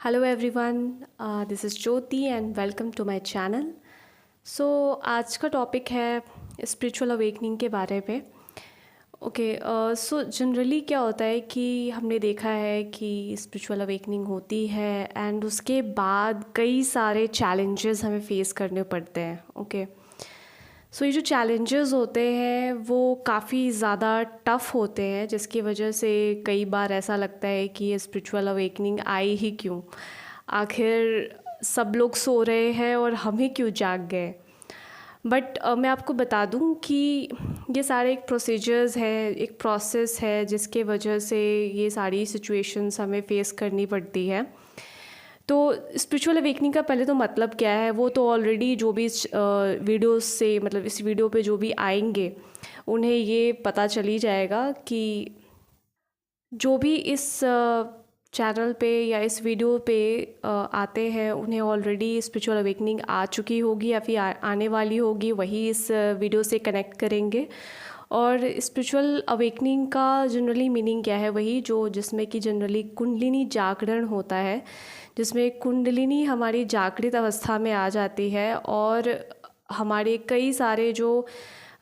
Hello everyone, this is Jyoti and welcome to my channel. So आज का topic है spiritual awakening के बारे में। ओके, सो जनरली क्या होता है कि हमने देखा है कि स्पिरिचुअल अवेकनिंग होती है एंड उसके बाद कई सारे चैलेंजेस हमें फेस करने पड़ते हैं। ओके, सो ये जो चैलेंजेस होते हैं वो काफ़ी ज़्यादा टफ़ होते हैं, जिसकी वजह से कई बार ऐसा लगता है कि ये स्पिरिचुअल अवेकनिंग आई ही क्यों। आखिर सब लोग सो रहे हैं और हम ही क्यों जाग गए। बट मैं आपको बता दूं कि ये सारे एक प्रोसीजर्स हैं, एक प्रोसेस है जिसके वजह से ये सारी सिचुएशंस हमें फ़ेस करनी पड़ती है। तो स्पिरिचुअल अवेकनिंग का पहले तो मतलब क्या है वो तो ऑलरेडी जो भी इस वीडियोस से, मतलब इस वीडियो पे जो भी आएंगे उन्हें ये पता चली जाएगा कि जो भी इस चैनल पे या इस वीडियो पे आते हैं उन्हें ऑलरेडी स्पिरिचुअल अवेकनिंग आ चुकी होगी या फिर आने वाली होगी, वही इस वीडियो से कनेक्ट करेंगे। और स्पिरिचुअल अवेकनिंग का जनरली मीनिंग क्या है, वही जो जिसमें कि जनरली कुंडलिनी जागरण होता है, जिसमें कुंडलिनी हमारी जागृत अवस्था में आ जाती है और हमारे कई सारे जो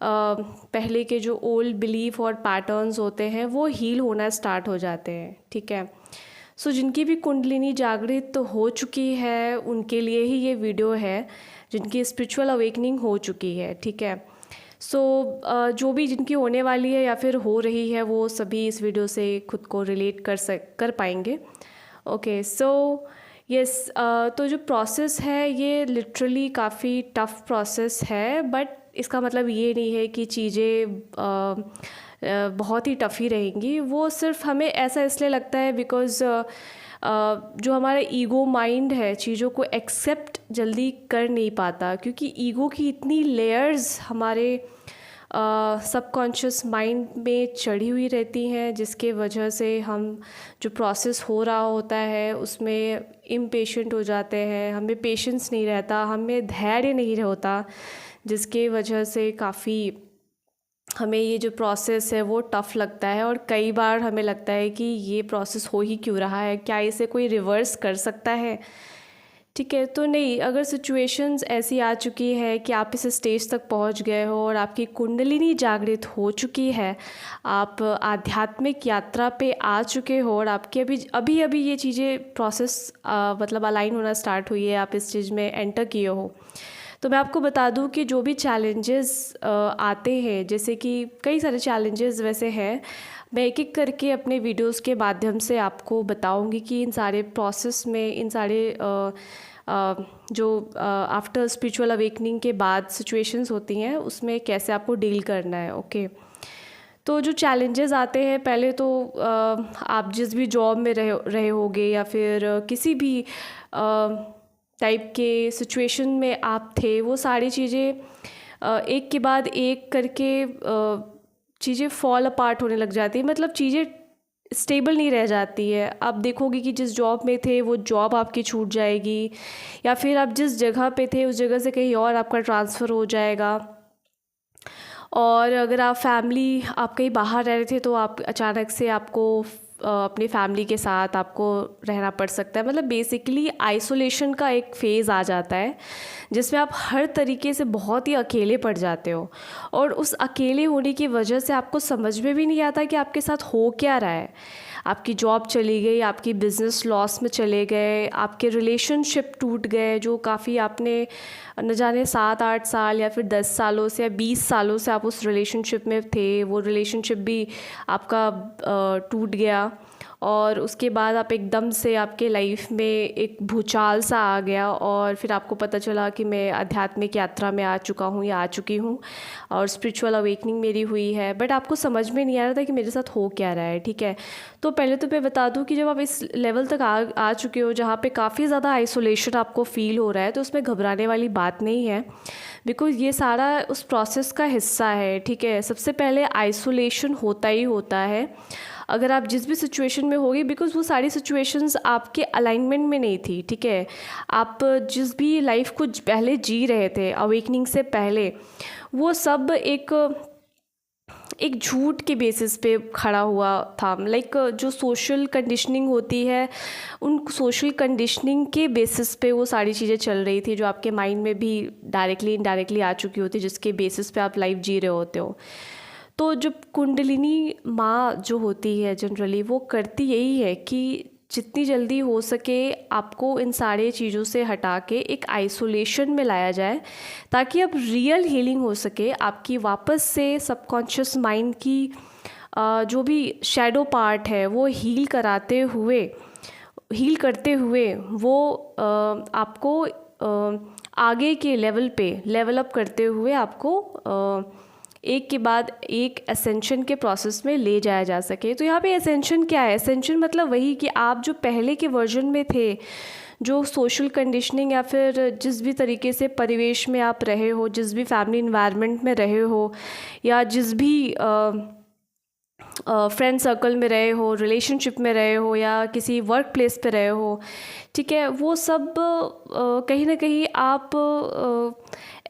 पहले के जो ओल्ड बिलीफ और पैटर्न्स होते हैं वो हील होना स्टार्ट हो जाते हैं। ठीक है, सो जिनकी भी कुंडलिनी जागृत हो चुकी है उनके लिए ही ये वीडियो है, जिनकी स्पिरिचुअल अवेकनिंग हो चुकी है। ठीक है, सो जो भी जिनकी होने वाली है या फिर हो रही है वो सभी इस वीडियो से खुद को रिलेट कर पाएंगे। ओके, सो यस, तो जो प्रोसेस है ये लिटरली काफ़ी टफ प्रोसेस है, बट इसका मतलब ये नहीं है कि चीज़ें बहुत ही टफ़ ही रहेंगी। वो सिर्फ हमें ऐसा इसलिए लगता है बिकॉज़ जो हमारा ईगो माइंड है चीज़ों को एक्सेप्ट जल्दी कर नहीं पाता, क्योंकि ईगो की इतनी लेयर्स हमारे सबकॉन्शियस माइंड में चढ़ी हुई रहती हैं, जिसके वजह से हम जो प्रोसेस हो रहा होता है उसमें इम्पेशेंट हो जाते हैं, हमें पेशेंस नहीं रहता, हमें धैर्य नहीं होता, जिसके वजह से काफ़ी हमें ये जो प्रोसेस है वो टफ़ लगता है। और कई बार हमें लगता है कि ये प्रोसेस हो ही क्यों रहा है, क्या इसे कोई रिवर्स कर सकता है। ठीक है, तो नहीं, अगर सिचुएशंस ऐसी आ चुकी है कि आप इस स्टेज तक पहुंच गए हो और आपकी कुंडलिनी जागृत हो चुकी है, आप आध्यात्मिक यात्रा पे आ चुके हो और आपके अभी अभी ये चीज़ें प्रोसेस मतलब अलाइन होना स्टार्ट हुई है, आप इस चीज़ में एंटर किए हो, तो मैं आपको बता दूं कि जो भी चैलेंजेस आते हैं, जैसे कि कई सारे चैलेंजेस वैसे हैं, मैं एक एक करके अपने वीडियोस के माध्यम से आपको बताऊंगी कि इन सारे प्रोसेस में, इन सारे जो आफ्टर स्पिरिचुअल अवेकनिंग के बाद सिचुएशंस होती हैं उसमें कैसे आपको डील करना है। ओके, तो जो चैलेंजेस आते हैं, पहले तो आप जिस भी जॉब में रहे होगे या फिर किसी भी टाइप के सिचुएशन में आप थे, वो सारी चीज़ें एक के बाद एक करके चीज़ें फॉल अपार्ट होने लग जाती है, मतलब चीज़ें स्टेबल नहीं रह जाती है। आप देखोगे कि जिस जॉब में थे वो जॉब आपकी छूट जाएगी, या फिर आप जिस जगह पे थे उस जगह से कहीं और आपका ट्रांसफ़र हो जाएगा। और अगर आप कहीं बाहर रह रहे थे तो आप अचानक से आपको अपनी फैमिली के साथ आपको रहना पड़ सकता है। मतलब बेसिकली आइसोलेशन का एक फ़ेज़ आ जाता है जिसमें आप हर तरीके से बहुत ही अकेले पड़ जाते हो, और उस अकेले होने की वजह से आपको समझ में भी नहीं आता कि आपके साथ हो क्या रहा है। आपकी जॉब चली गई, आपकी बिज़नेस लॉस में चले गए, आपके रिलेशनशिप टूट गए, जो काफ़ी आपने न जाने 7-8 साल या फिर 10 सालों से या 20 सालों से आप उस रिलेशनशिप में थे, वो रिलेशनशिप भी आपका टूट गया। और उसके बाद आप एकदम से आपके लाइफ में एक भूचाल सा आ गया और फिर आपको पता चला कि मैं आध्यात्मिक यात्रा में आ चुका हूँ या आ चुकी हूँ और स्पिरिचुअल अवेकनिंग मेरी हुई है, बट आपको समझ में नहीं आ रहा था कि मेरे साथ हो क्या रहा है। ठीक है, तो पहले तो मैं बता दूं कि जब आप इस लेवल तक आ चुके हो जहाँ पे काफ़ी ज़्यादा आइसोलेशन आपको फील हो रहा है, तो उसमें घबराने वाली बात नहीं है, बिकॉज़ ये सारा उस प्रोसेस का हिस्सा है। ठीक है, सबसे पहले आइसोलेशन होता ही होता है अगर आप जिस भी सिचुएशन में होगी, बिकॉज़ वो सारी सिचुएशंस आपके अलाइनमेंट में नहीं थी। ठीक है, आप जिस भी लाइफ को पहले जी रहे थे अवेकनिंग से पहले, वो सब एक एक झूठ के बेसिस पे खड़ा हुआ था। लाइक जो सोशल कंडीशनिंग होती है, उन सोशल कंडीशनिंग के बेसिस पे वो सारी चीज़ें चल रही थी जो आपके माइंड में भी डायरेक्टली इनडायरेक्टली आ चुकी होती, जिसके बेसिस पे आप लाइफ जी रहे होते हो। तो जब कुंडलिनी माँ जो होती है जनरली वो करती यही है कि जितनी जल्दी हो सके आपको इन सारे चीज़ों से हटा के एक आइसोलेशन में लाया जाए, ताकि अब रियल हीलिंग हो सके। आपकी वापस से सबकॉन्शियस माइंड की जो भी शैडो पार्ट है वो हील करते हुए वो आपको आगे के लेवल पे लेवल अप करते हुए आपको एक के बाद एक एसेंशन के प्रोसेस में ले जाया जा सके। तो यहाँ पे एसेंशन क्या है? एसेंशन मतलब वही कि आप जो पहले के वर्जन में थे, जो सोशल कंडीशनिंग या फिर जिस भी तरीके से परिवेश में आप रहे हो, जिस भी फैमिली इन्वायरमेंट में रहे हो, या जिस भी फ्रेंड सर्कल में रहे हो, रिलेशनशिप में रहे हो, या किसी वर्क प्लेस पे रहे हो, ठीक है, वो सब कहीं ना कहीं आप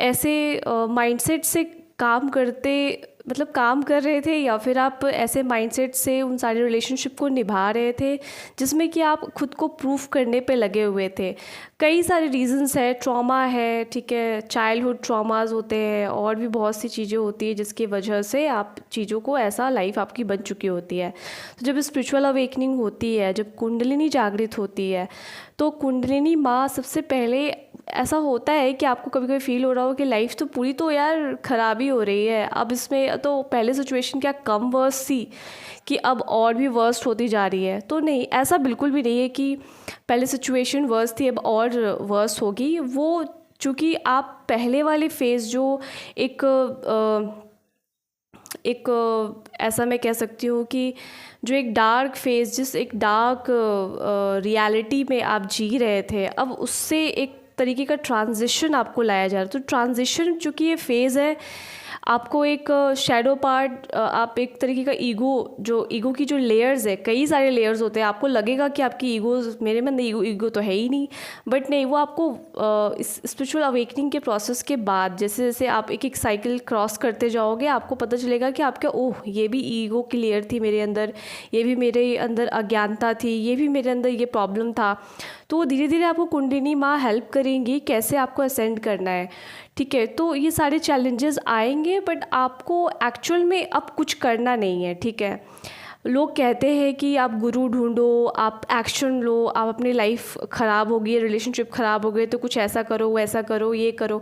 ऐसे माइंडसेट से काम कर रहे थे, या फिर आप ऐसे माइंडसेट से उन सारे रिलेशनशिप को निभा रहे थे जिसमें कि आप खुद को प्रूफ करने पे लगे हुए थे। कई सारे रीजंस है, ट्रॉमा है, ठीक है, चाइल्डहुड ट्रॉमास होते हैं, और भी बहुत सी चीज़ें होती है जिसकी वजह से आप चीज़ों को ऐसा लाइफ आपकी बन चुकी होती है। तो जब स्पिरिचुअल अवेकनिंग होती है, जब कुंडलिनी जागृत होती है, तो कुंडलिनी माँ सबसे पहले ऐसा होता है कि आपको कभी कभी फील हो रहा हो कि लाइफ तो पूरी तो यार ख़राबी हो रही है, अब इसमें तो पहले सिचुएशन क्या कम वर्स्ट थी कि अब और भी वर्स्ट होती जा रही है। तो नहीं, ऐसा बिल्कुल भी नहीं है कि पहले सिचुएशन वर्स्ट थी अब और वर्स्ट होगी। वो चूँकि आप पहले वाले फेज़ जो एक ऐसा मैं कह सकती हूँ कि जो एक डार्क फेज़, एक डार्क रियलिटी में आप जी रहे थे, अब उससे एक तरीके का ट्रांजिशन आपको लाया जा रहा है। तो ट्रांजिशन चूँकि ये फेज़ है, आपको एक शैडो पार्ट, आप एक तरीके का ईगो की जो लेयर्स है, कई सारे लेयर्स होते हैं। आपको लगेगा कि आपकी ईगो, मेरे में ईगो तो है ही नहीं, बट नहीं, वो आपको इस स्पिरिचुअल अवेकनिंग के प्रोसेस के बाद जैसे जैसे आप एक एक साइकिल क्रॉस करते जाओगे, आपको पता चलेगा कि आपके ये भी ईगो की लेयर थी मेरे अंदर, ये भी मेरे अंदर अज्ञानता थी, ये भी मेरे अंदर ये प्रॉब्लम था। तो धीरे धीरे आपको कुंडलिनी माँ हेल्प करेंगी कैसे आपको असेंड करना है, ठीक है। तो ये सारे चैलेंजेस आएंगे, बट आपको एक्चुअल में अब कुछ करना नहीं है, ठीक है। लोग कहते हैं कि आप गुरु ढूंढो, आप एक्शन लो, आप अपनी लाइफ ख़राब हो गई, रिलेशनशिप ख़राब हो गए तो कुछ ऐसा करो, वैसा करो, ये करो।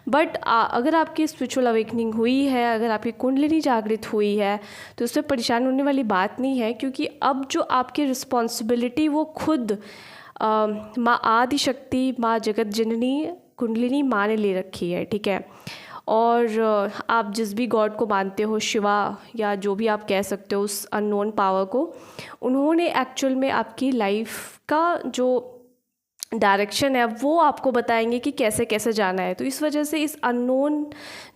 बट अगर आपकी स्पिरिचुअल अवेकनिंग हुई है, अगर आपकी कुंडलिनी जागृत हुई है, तो उसमें परेशान होने वाली बात नहीं है, क्योंकि अब जो आपकी रिस्पॉन्सिबिलिटी वो खुद माँ आदिशक्ति, माँ जगत जननी कुंडलिनी माँ ने ले रखी है, ठीक है। और आप जिस भी गॉड को मानते हो, शिवा या जो भी आप कह सकते हो, उस अननोन पावर को, उन्होंने एक्चुअल में आपकी लाइफ का जो डायरेक्शन है वो आपको बताएंगे कि कैसे कैसे जाना है। तो इस वजह से इस अननोन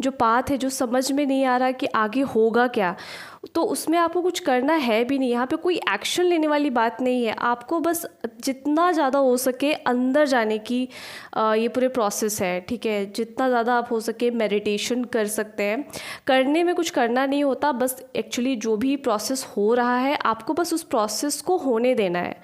जो पाथ है, जो समझ में नहीं आ रहा कि आगे होगा क्या, तो उसमें आपको कुछ करना है भी नहीं। यहाँ पे कोई एक्शन लेने वाली बात नहीं है, आपको बस जितना ज़्यादा हो सके अंदर जाने की ये पूरे प्रोसेस है, ठीक है। जितना ज़्यादा आप हो सके मेडिटेशन कर सकते हैं, करने में कुछ करना नहीं होता, बस एक्चुअली जो भी प्रोसेस हो रहा है आपको बस उस प्रोसेस को होने देना है।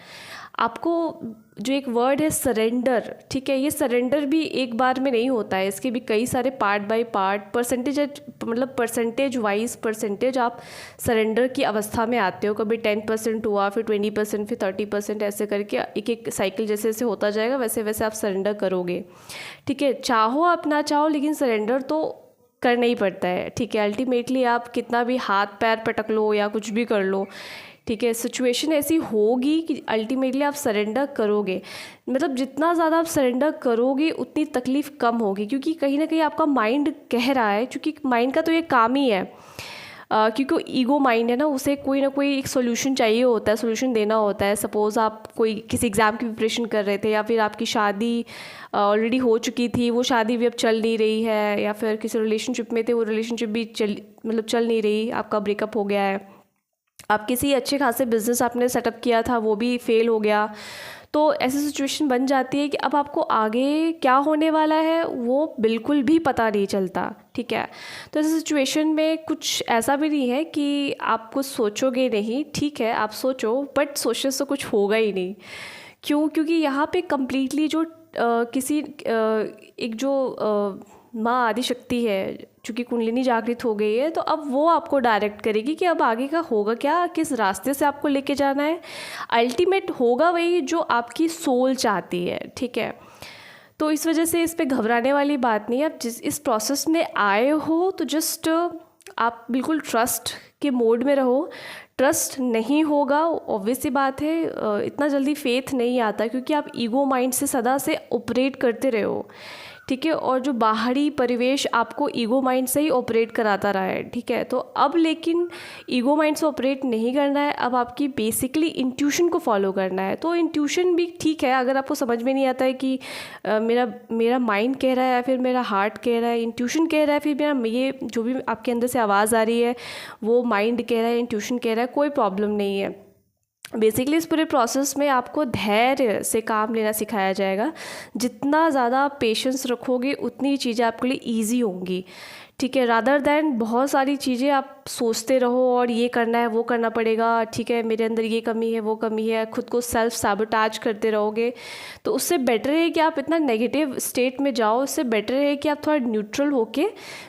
आपको जो एक वर्ड है सरेंडर, ठीक है, ये सरेंडर भी एक बार में नहीं होता है, इसके भी कई सारे part by part, percentage wise आप सरेंडर की अवस्था में आते हो। कभी 10% हुआ, फिर 20%, फिर 30%, ऐसे करके एक एक साइकिल जैसे जैसे होता जाएगा वैसे वैसे आप सरेंडर करोगे, ठीक है। चाहो आप ना चाहो, लेकिन सरेंडर तो करना ही पड़ता है, ठीक है। अल्टीमेटली आप कितना भी हाथ पैर पटक लो या कुछ भी कर लो, ठीक है, सिचुएशन ऐसी होगी कि अल्टीमेटली आप सरेंडर करोगे। मतलब जितना ज़्यादा आप सरेंडर करोगे उतनी तकलीफ़ कम होगी, क्योंकि कहीं ना कहीं आपका माइंड कह रहा है, क्योंकि माइंड का तो ये काम ही है, क्योंकि ईगो माइंड है ना, उसे कोई ना कोई एक सोल्यूशन चाहिए होता है, सोल्यूशन देना होता है। सपोज़ आप कोई किसी एग्ज़ाम की प्रिपरेशन कर रहे थे, या फिर आपकी शादी ऑलरेडी हो चुकी थी, वो शादी भी अब चल नहीं रही है, या फिर किसी रिलेशनशिप में थे, वो रिलेशनशिप भी चल नहीं रही, आपका ब्रेकअप हो गया है। आप किसी अच्छे खासे बिज़नेस आपने सेटअप किया था, वो भी फेल हो गया। तो ऐसी सिचुएशन बन जाती है कि अब आपको आगे क्या होने वाला है वो बिल्कुल भी पता नहीं चलता, ठीक है। तो ऐसी सिचुएशन में कुछ ऐसा भी नहीं है कि आप कुछ सोचोगे नहीं, ठीक है आप सोचो, बट सोचने से कुछ होगा ही नहीं। क्यों? क्योंकि यहाँ पे कम्प्लीटली जो एक जो माँ आदि शक्ति है, चूँकि कुंडलिनी जागृत हो गई है, तो अब वो आपको डायरेक्ट करेगी कि अब आगे का होगा क्या, किस रास्ते से आपको लेके जाना है। अल्टीमेट होगा वही जो आपकी सोल चाहती है, ठीक है। तो इस वजह से इस पे घबराने वाली बात नहीं है। आप जिस इस प्रोसेस में आए हो तो जस्ट आप बिल्कुल ट्रस्ट के मोड में रहो। ट्रस्ट नहीं होगा, ऑब्वियस सी बात है, इतना जल्दी फेथ नहीं आता, क्योंकि आप ईगो माइंड से सदा से ऑपरेट करते रहे हो, ठीक है। और जो बाहरी परिवेश आपको ईगो माइंड से ही ऑपरेट कराता रहा है, ठीक है। तो अब लेकिन ईगो माइंड से ऑपरेट नहीं करना है, अब आपकी बेसिकली इंट्यूशन को फॉलो करना है। तो इंट्यूशन भी ठीक है, अगर आपको समझ में नहीं आता है कि मेरा माइंड कह रहा है या फिर मेरा हार्ट कह रहा है, इंट्यूशन कह रहा है, फिर मेरा ये जो भी आपके अंदर से आवाज़ आ रही है वो माइंड कह रहा है, इंट्यूशन कह रहा है, कोई प्रॉब्लम नहीं है। बेसिकली इस पूरे प्रोसेस में आपको धैर्य से काम लेना सिखाया जाएगा। जितना ज़्यादा पेशेंस रखोगे उतनी चीज़ें आपके लिए ईजी होंगी, ठीक है। रादर दैन बहुत सारी चीज़ें आप सोचते रहो और ये करना है वो करना पड़ेगा, ठीक है, मेरे अंदर ये कमी है वो कमी है, खुद को सेल्फ सैबोटाज करते रहोगे, तो उससे बेटर है कि आप इतना नेगेटिव स्टेट में जाओ। उससे बेटर है कि आप थोड़ा न्यूट्रल होके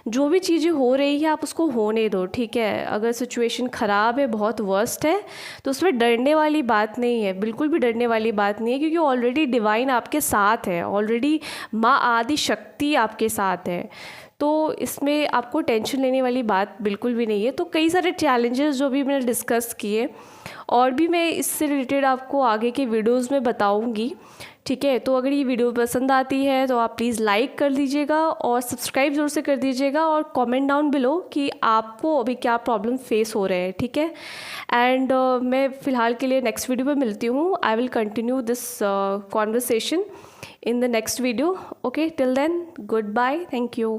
जो भी चीज़ें हो रही है आप उसको होने दो, ठीक है। अगर सिचुएशन ख़राब है, बहुत वर्स्ट है, तो उसमें डरने वाली बात नहीं है, बिल्कुल भी डरने वाली बात नहीं है, क्योंकि ऑलरेडी डिवाइन आपके साथ है, ऑलरेडी माँ आदि शक्ति आपके साथ है। तो इसमें आपको टेंशन लेने वाली बात बिल्कुल भी नहीं है। तो कई सारे चैलेंजेस जो भी मैंने डिस्कस किए, और भी मैं इससे रिलेटेड आपको आगे के वीडियोस में बताऊंगी, ठीक है। तो अगर ये वीडियो पसंद आती है तो आप प्लीज़ लाइक कर दीजिएगा और सब्सक्राइब ज़रूर से कर दीजिएगा, और कमेंट डाउन बिलो कि आपको अभी क्या प्रॉब्लम फेस हो रहे हैं, ठीक है। एंड मैं फ़िलहाल के लिए नेक्स्ट वीडियो में मिलती हूँ। I will continue this conversation in the next video. Okay, till then, goodbye, thank you.